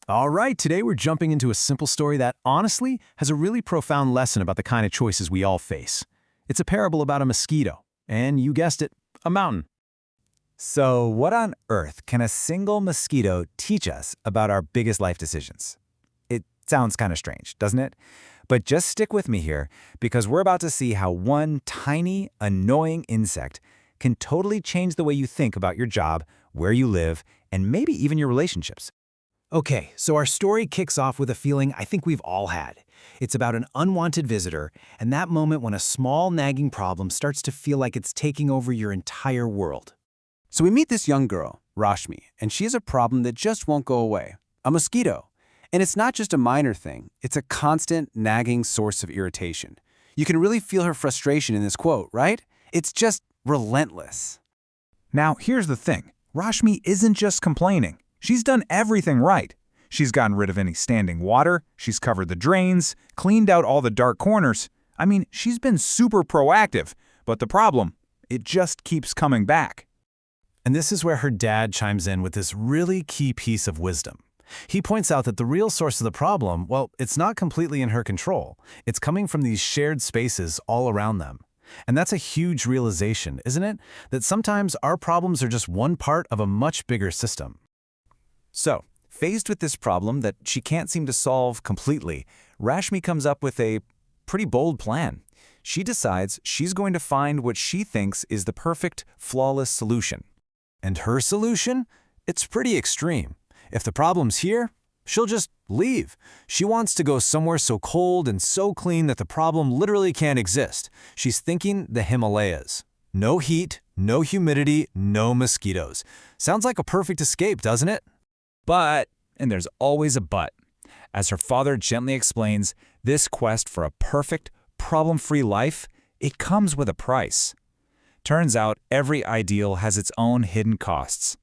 All right, today we're jumping into a simple story that, honestly, has a really profound lesson about the kind of choices we all face. It's a parable about a mosquito, and you guessed it, a mountain. So, what on earth can a single mosquito teach us about our biggest life decisions? It sounds kind of strange, doesn't it? But just stick with me here, because we're about to see how one tiny, annoying insect can totally change the way you think about your job, where you live, and maybe even your relationships. Okay, so our story kicks off with a feeling I think we've all had. It's about an unwanted visitor, and that moment when a small nagging problem starts to feel like it's taking over your entire world. So we meet this young girl, Rashmi, and she has a problem that just won't go away, a mosquito. And it's not just a minor thing, it's a constant, nagging source of irritation. You can really feel her frustration in this quote, right? It's just relentless. Now, here's the thing. Rashmi isn't just complaining. She's done everything right. She's gotten rid of any standing water, she's covered the drains, cleaned out all the dark corners. I mean, she's been super proactive. But the problem, it just keeps coming back. And this is where her dad chimes in with this really key piece of wisdom. He points out that the real source of the problem, well, it's not completely in her control. It's coming from these shared spaces all around them. And that's a huge realization, isn't it? That sometimes our problems are just one part of a much bigger system. So, faced with this problem that she can't seem to solve completely, Rashmi comes up with a pretty bold plan. She decides she's going to find what she thinks is the perfect, flawless solution. And her solution? It's pretty extreme. If the problem's here, she'll just leave. She wants to go somewhere so cold and so clean that the problem literally can't exist. She's thinking the Himalayas. No heat, no humidity, no mosquitoes. Sounds like a perfect escape, doesn't it? But, and there's always a but, as her father gently explains, this quest for a perfect, problem-free life, it comes with a price. Turns out every ideal has its own hidden costs.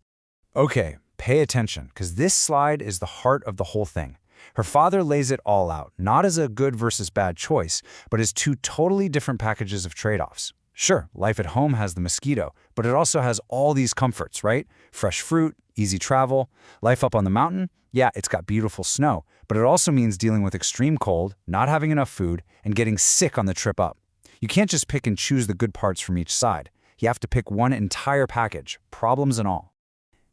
Okay, pay attention, because this slide is the heart of the whole thing. Her father lays it all out, not as a good versus bad choice, but as two totally different packages of trade-offs. Sure, life at home has the mosquito, but it also has all these comforts, right? Fresh fruit, easy travel. Life up on the mountain? Yeah, it's got beautiful snow, but it also means dealing with extreme cold, not having enough food, and getting sick on the trip up. You can't just pick and choose the good parts from each side. You have to pick one entire package, problems and all.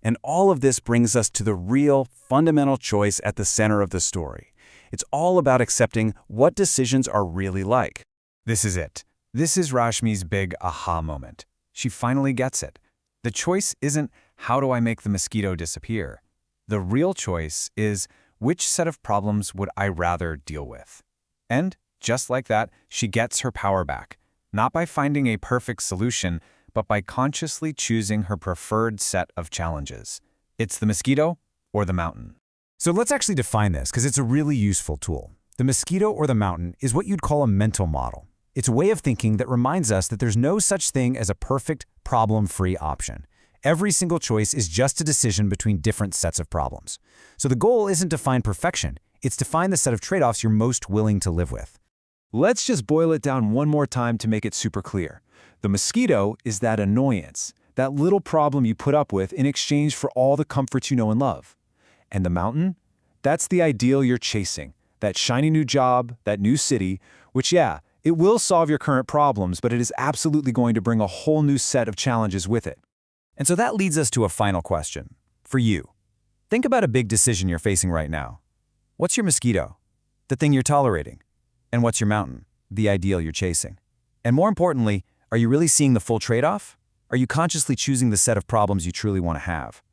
And all of this brings us to the real, fundamental choice at the center of the story. It's all about accepting what decisions are really like. This is it. This is Rashmi's big aha moment. She finally gets it. The choice isn't, how do I make the mosquito disappear? The real choice is, which set of problems would I rather deal with? And, just like that, she gets her power back. Not by finding a perfect solution, but by consciously choosing her preferred set of challenges. It's the mosquito or the mountain. So let's actually define this, because it's a really useful tool. The mosquito or the mountain is what you'd call a mental model. It's a way of thinking that reminds us that there's no such thing as a perfect, problem-free option. Every single choice is just a decision between different sets of problems. So the goal isn't to find perfection, it's to find the set of trade-offs you're most willing to live with. Let's just boil it down one more time to make it super clear. The mosquito is that annoyance, that little problem you put up with in exchange for all the comforts you know and love. And the mountain? That's the ideal you're chasing, that shiny new job, that new city, which, yeah, it will solve your current problems, but it is absolutely going to bring a whole new set of challenges with it. And so that leads us to a final question. For you, think about a big decision you're facing right now. What's your mosquito? The thing you're tolerating. And what's your mountain? The ideal you're chasing. And more importantly, are you really seeing the full trade-off? Are you consciously choosing the set of problems you truly want to have?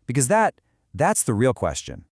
Because that's the real question.